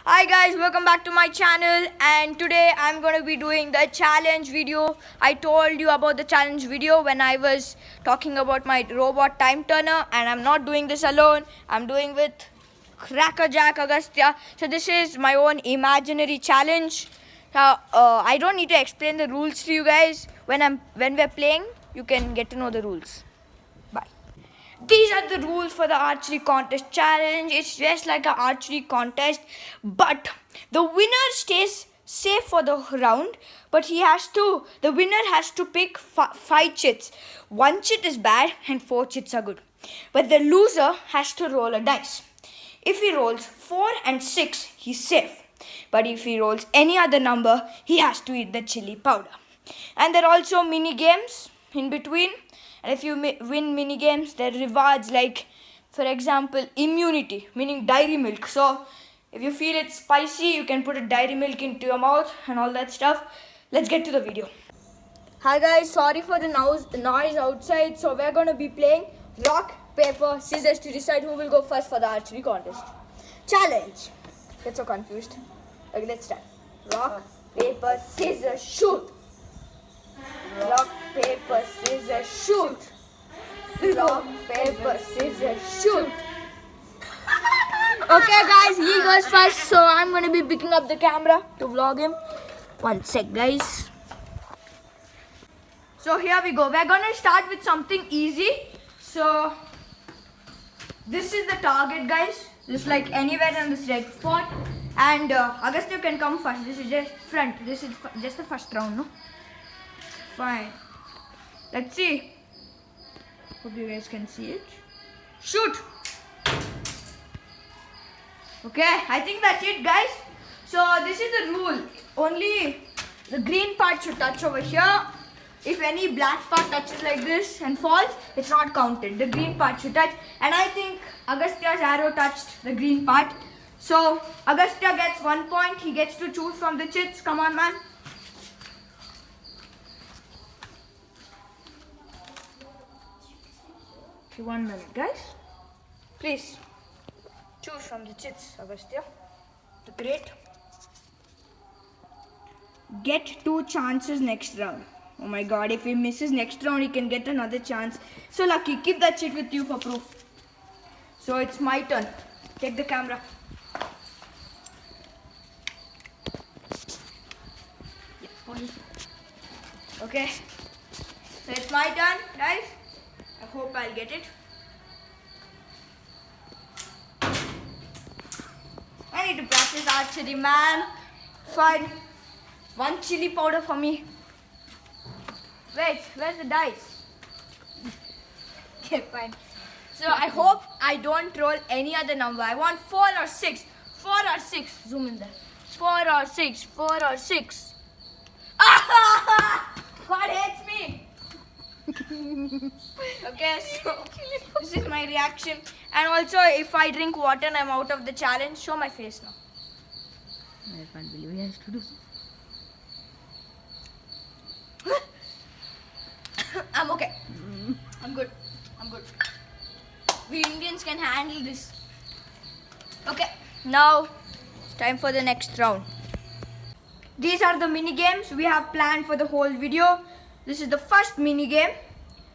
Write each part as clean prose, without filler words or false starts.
Hi guys, welcome back to my channel, and today I'm going to be doing the challenge video. I told you about the challenge video when I was talking about my robot time turner, and I'm not doing this alone. I'm doing with Crackerjack Agastya. So this is my own imaginary challenge. I don't need to explain the rules to you guys. When we're playing, you can get to know the rules. Bye. These are the rules for the archery contest challenge. It's just like an archery contest, but the winner stays safe for the round, but the winner has to pick 5 chits. 1 chit is bad and 4 chits are good. But the loser has to roll a dice. If he rolls 4 and 6, he's safe. But if he rolls any other number, he has to eat the chili powder. And there are also mini games in between. And if you win mini games, there are rewards like, for example, immunity, meaning dairy milk. So if you feel it's spicy, you can put a dairy milk into your mouth and all that stuff. Let's get to the video. Hi guys, sorry for the noise outside. So we're going to be playing rock, paper, scissors to decide who will go first for the archery contest. Challenge. Get so confused. Okay, let's start. Rock, paper, scissors, shoot. Rock, paper, scissors, shoot. Rock, paper, scissors, shoot. Okay guys, he goes first, so I'm going to be picking up the camera to vlog him. 1 sec guys. So here we go. We're going to start with something easy. So this is the target guys. Just like anywhere on this red spot. And Agastya can come first. This is just front. This is just the first round, no? Fine. Let's see. Hope you guys can see it. Shoot! Okay, I think that's it guys. So this is the rule. Only the green part should touch over here. If any black part touches like this and falls, it's not counted. The green part should touch. And I think Agastya's arrow touched the green part. So Agastya gets 1 point. He gets to choose from the chits. Come on man. Okay, 1 minute guys. Please choose from the chits, Agastya. Great. Get 2 chances next round. Oh my god, if he misses next round, he can get another chance. So lucky, keep that chit with you for proof. So it's my turn. Take the camera. Okay. So it's my turn, guys. I hope I'll get it. I need to practice archery, man. Fine. 1 chili powder for me. Wait, where's the dice? Okay, fine. So I hope I don't roll any other number. I want 4 or 6. 4 or 6. Zoom in there. 4 or 6. 4 or 6. God hates me. Okay, so this is my reaction. And also, if I drink water and I'm out of the challenge, show my face now. I can't believe he has to do. I'm okay. I'm good. I'm good. We Indians can handle this. Okay, now it's time for the next round. These are the mini games we have planned for the whole video. This is the first mini game,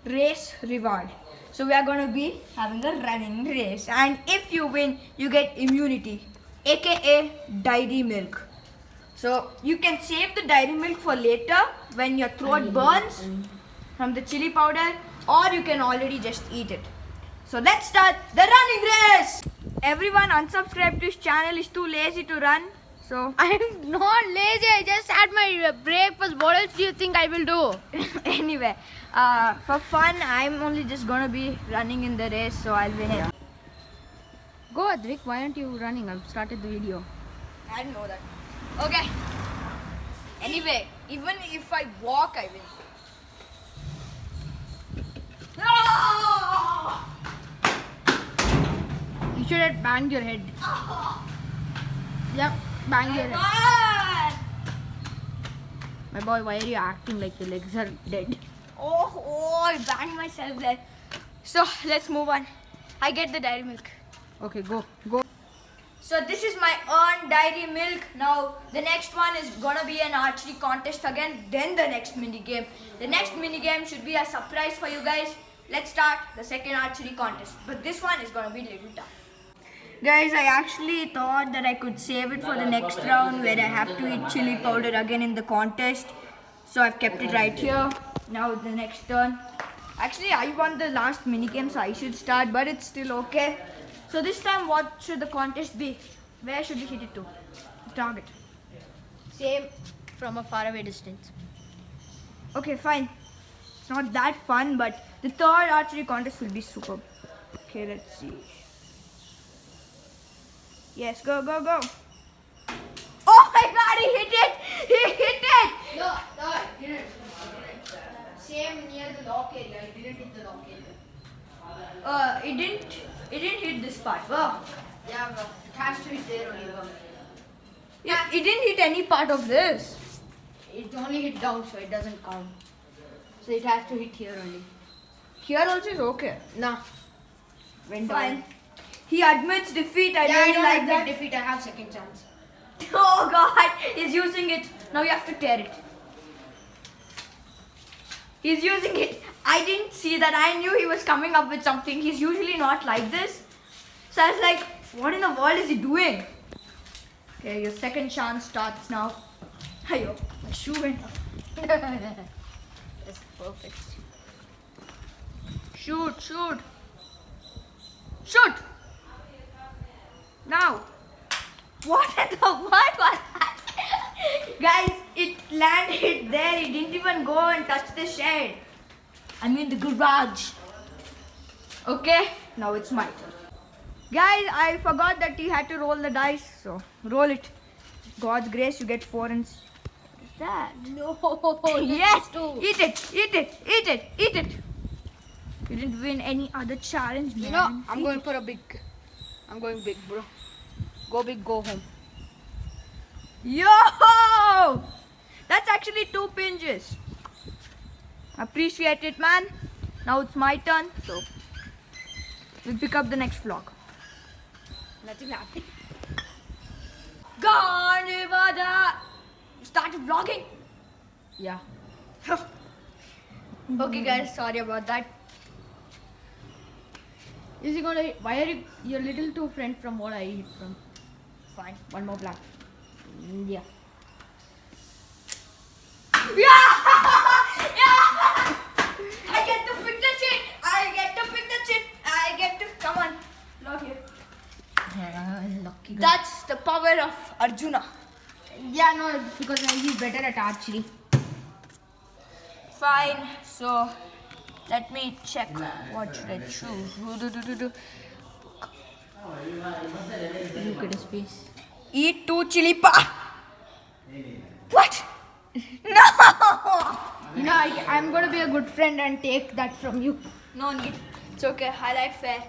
race reward. So we are going to be having a running race, and if you win, you get immunity, aka dairy milk. So you can save the dairy milk for later when your throat burns from the chili powder, or you can already just eat it. So let's start the running race. Everyone unsubscribe to his channel is too lazy to run. So I'm not lazy. I just had my breakfast. What else do you think I will do? anyway, for fun, I'm only just gonna be running in the race, so I'll win it. Go, Adrik. Why aren't you running? I've started the video. I didn't know that. Okay. Anyway, even if I walk, I win. No! You should have banged your head. Yep, banged your head. God! My boy, why are you acting like your legs are dead? Oh, I banged myself there. So let's move on. I get the dairy milk. Okay, go. So this is my earned dairy milk. Now the next one is gonna be an archery contest again. Then the next mini game. The next mini game should be a surprise for you guys. Let's start the second archery contest. But this one is gonna be little tough. Guys, I actually thought that I could save it for the next round where I have to eat chili powder again in the contest. So I've kept it right here. Now the next turn. Actually, I won the last mini game, so I should start, but it's still okay. So this time, what should the contest be? Where should we hit it to? Target. Same from a faraway distance. Okay, fine. It's not that fun, but the third archery contest will be superb. Okay, let's see. Yes, go, go, go. Oh my god, he hit it! He hit it! No, it didn't. Same near the lock area. It didn't hit the lock area. It didn't hit this part. Wow. Yeah, bro. It has to hit there only, bro. Yeah, it didn't hit any part of this. It only hit down, so it doesn't count. So it has to hit here only. Here also is okay. Nah. Went Fine. down. He admits defeat. I Yeah, I really don't like like that. defeat. I have second chance. Oh god, he's using it. Now you have to tear it. He's using it. I didn't see that. I knew he was coming up with something. He's usually not like this. So I was like, what in the world is he doing? Okay, your second chance starts now. Ayo, my shoe went off. That's perfect. Shoot, shoot. Shoot! Now. What in the world was that? Guys, it landed there. It didn't even go and touch the shed. I mean the garage. Okay, now it's my turn. Guys, I forgot that you had to roll the dice. So, roll it. God's grace, you get 4 and... What is that? No. Yes! Two. Eat it! Eat it! Eat it! Eat it! You didn't win any other challenge, man. You know, I'm going for a big. I'm going big, bro. Go big, go home. Yo! That's actually 2 pinches. Appreciate it, man. Now it's my turn. So, we'll pick up the next vlog. Nothing happened. Garnivada! You started vlogging? Yeah. Okay, guys, sorry about that. Is he gonna? Why are you? You're little too friend from what I eat from. Fine. One more black. Yeah. Yeah! Yeah! I get to pick the chip! I get to pick the chip! I get to... Come on. Log here. Lucky. That's the power of Arjuna. Yeah, no, because he's better at archery. Fine. So, let me check what should I choose. Look at his face. Eat 2 chili pa. What? No! You know, I'm gonna be a good friend and take that from you. No need. It's okay. I like fair.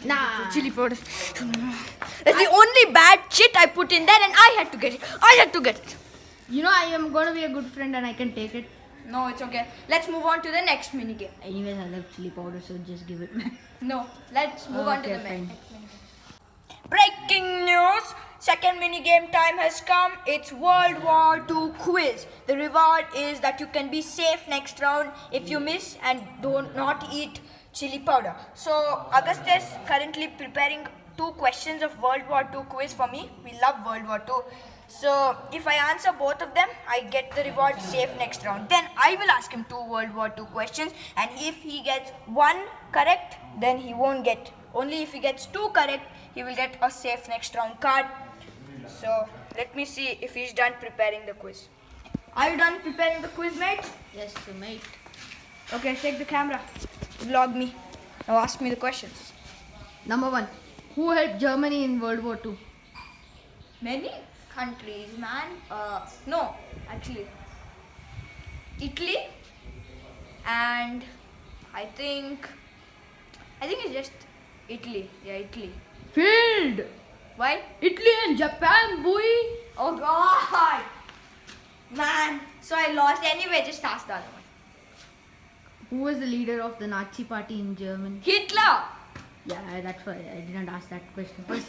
Nah. Chili powder. That's the only bad shit I put in there and I had to get it. I had to get it. You know, I am gonna be a good friend and I can take it. No, it's okay. Let's move on to the next mini game. Anyways, I love chili powder, so just give it. No, let's move on to Okay, the fine. next mini game. Breaking news! Second mini game time has come. It's World War II quiz. The reward is that you can be safe next round if you miss and do not eat chili powder. So Augustus currently preparing 2 questions of World War II quiz for me. We love World War II. So if I answer both of them, I get the reward safe next round. Then I will ask him 2 World War II questions, and if he gets 1 correct, then he won't get. Only if he gets 2 correct, he will get a safe next round card. So let me see if he's done preparing the quiz. Are you done preparing the quiz, mate? Yes, mate. Okay, take the camera. Vlog me. Now ask me the questions. Number 1. Who helped Germany in World War II? Many countries, man. No, actually. Italy and I think it's just Italy. Yeah, Italy. Failed! Why? Italy and Japan, boy! Oh God, man. So I lost. Anyway, just ask the other one. Who was the leader of the Nazi party in Germany? Hitler. Yeah, that's why I didn't ask that question first.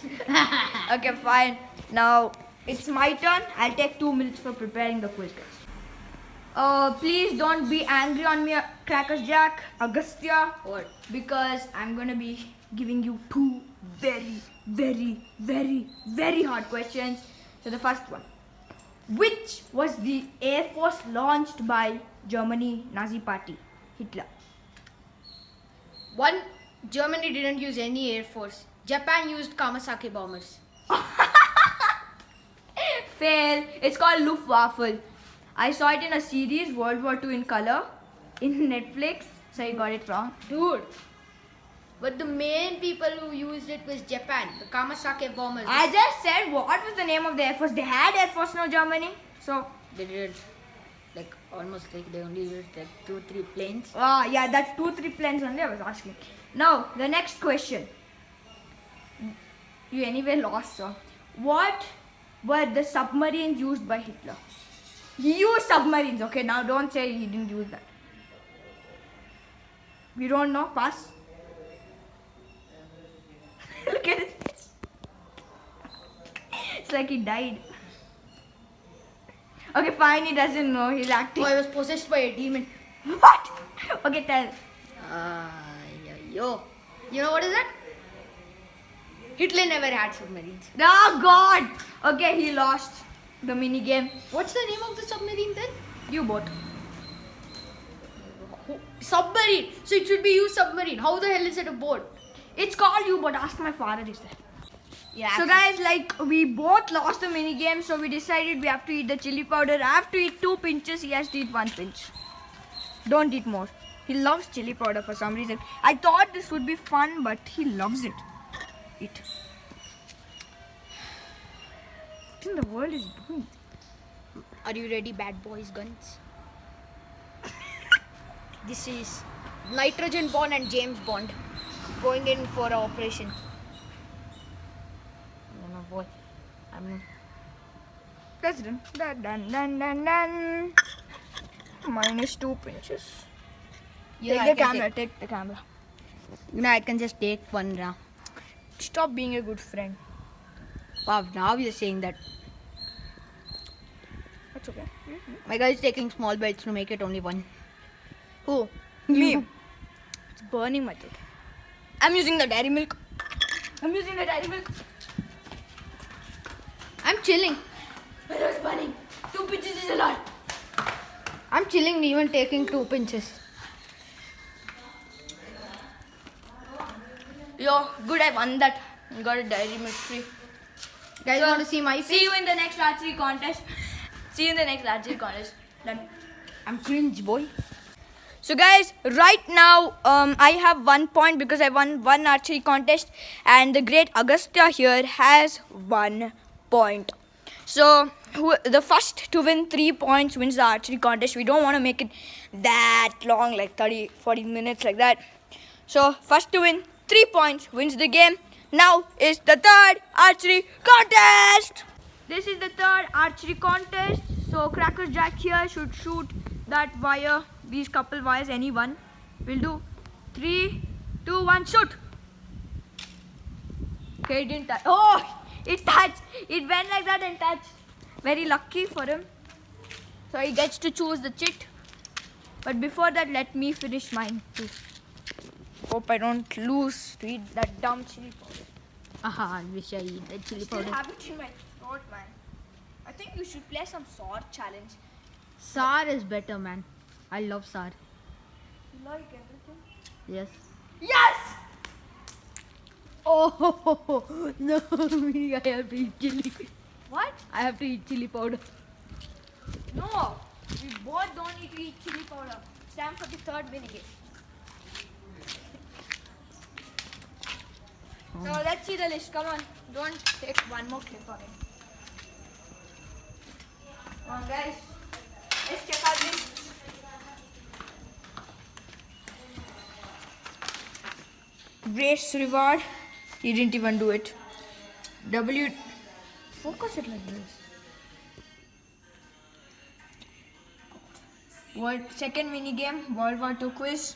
Okay, fine. Now it's my turn. I'll take 2 minutes for preparing the quiz, guys. Please don't be angry on me, Crackers Jack, Agastya. What? Because I'm gonna be giving you two very hard questions. So the first one. Which was the air force launched by Germany Nazi party, Hitler? One, Germany didn't use any air force. Japan used Kawasaki bombers. Fail. It's called Luftwaffe. I saw it in a series, World War II in color, in Netflix. So I got it wrong. Dude. But the main people who used it was Japan, the Kawasaki bombers. I just said what was the name of the air force. They had air force now, Germany. So They did like almost like they only used like 2-3 planes. yeah, that's 2-3 planes only I was asking. Now the next question. You anyway lost, sir. What were the submarines used by Hitler? He used submarines. Okay, now don't say he didn't use that. We don't know. Pass. Look at his face. It's like he died. Okay, fine. He doesn't know. He's acting. Oh, I was possessed by a demon. What? Okay, tell. Yo. You know what is that? Hitler never had submarines. Oh God. Okay, he lost the mini game. What's the name of the submarine then? U-boat. Submarine. So it should be used submarine. How the hell is it a boat? It's called U-boat. Ask my father. He said. Yeah. So guys, like we both lost the mini game, so we decided we have to eat the chili powder. I have to eat 2 pinches. He has to eat 1 pinch. Don't eat more. He loves chili powder for some reason. I thought this would be fun, but he loves it. Eat. What in the world is doing? Are you ready, bad boys guns? This is Nitrogen Bond and James Bond going in for an operation. No, boy. I'm President. Dun dun dun dun dun. Minus 2 pinches. Take the camera. Take the camera. I can just take one now. Stop being a good friend. Wow, now you're saying that. That's okay. My guy is taking small bites to make it only one. Who? Me. It's burning my teeth. I'm using the dairy milk. I'm using the dairy milk. I'm chilling. My nose is burning. 2 pinches is a lot. I'm chilling even taking 2 pinches. Yo, good, I won that. Got a dairy milk free. Guys, So, want to see my face? See you in the next archery contest. See you in the next archery contest. Done. I'm cringe, boy. So guys, right now I have 1 point because I won 1 archery contest, and the great Agastya here has 1 point. So the first to win 3 points wins the archery contest. We don't want to make it that long, like 30-40 minutes like that. So first to win 3 points wins the game. Now is the third archery contest. This is the third archery contest. So Crackers Jack here should shoot that wire, these couple wires, any one. We'll do 3, 2, 1, shoot. Okay, it didn't touch. Oh, it touched. It went like that and touched. Very lucky for him. So he gets to choose the chit. But before that, let me finish mine too. Hope I don't lose to eat that dumb chili powder. Aha, I wish I eat that chili Still powder. have it in my throat, man. I think you should play some sword challenge. Sour is better, man. I love sour. You like everything? Yes. Yes! Oh, no, I have to eat chili. What? I have to eat chili powder. No, we both don't need to eat chili powder. It's time for the third mini game. So let's see the list. Come on, don't take one more clip on it. Come on, guys. Let's check our list. Race reward. He didn't even do it. Focus it like this. Second mini game, World War II quiz.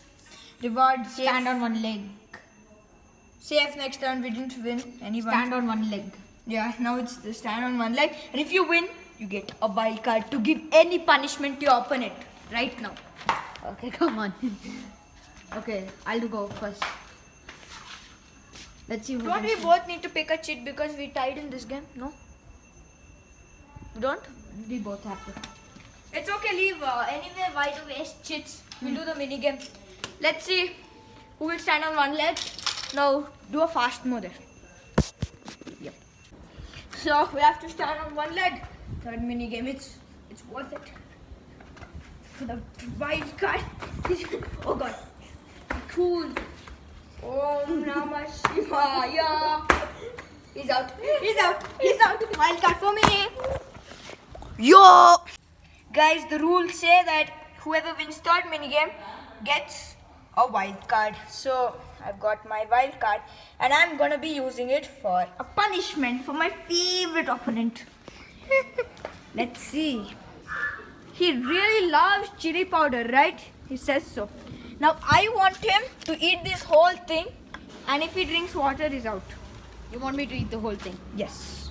Reward, Stand on one leg. Safe next round. We didn't win anyone. Stand on one leg. Yeah, now it's the stand on one leg. And if you win, you get a wild card to give any punishment to your opponent right now. Okay, come on. Okay, I'll go first. Let's see who Don't we wins. both need to pick a cheat because we tied in this game? No? You don't? We both have to. It's okay, leave. Anyway, why do waste cheats? We'll do the mini game. Let's see who will stand on one leg. Now, do a fast mode. Yep. So, we have to stand on one leg. Third mini game, it's worth it. For the wild card. Oh god. Cool. Om Namah Shivaya. He's out. He's out. He's out. Wild card for me. Yo! Guys, the rules say that whoever wins third minigame gets a wild card. So, I've got my wild card and I'm gonna be using it for a punishment for my favorite opponent. Let's see. He really loves chili powder, right? He says so. Now, I want him to eat this whole thing, and if he drinks water, he's out. You want me to eat the whole thing? Yes.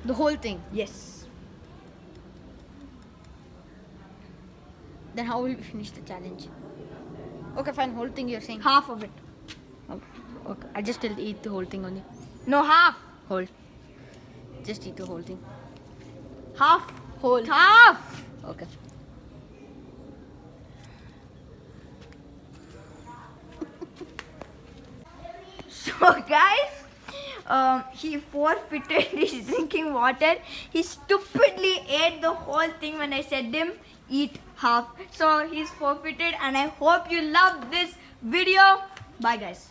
The whole thing? Yes. Then how will we finish the challenge? Okay, fine. Whole thing you're saying. Half of it. Okay. I just will eat the whole thing only. No, half. Whole. Just eat the whole thing. Half. Whole. Half. Okay. So guys, he forfeited his drinking water. He stupidly ate the whole thing when I said him eat half. So he's forfeited, and I hope you love this video. Bye guys.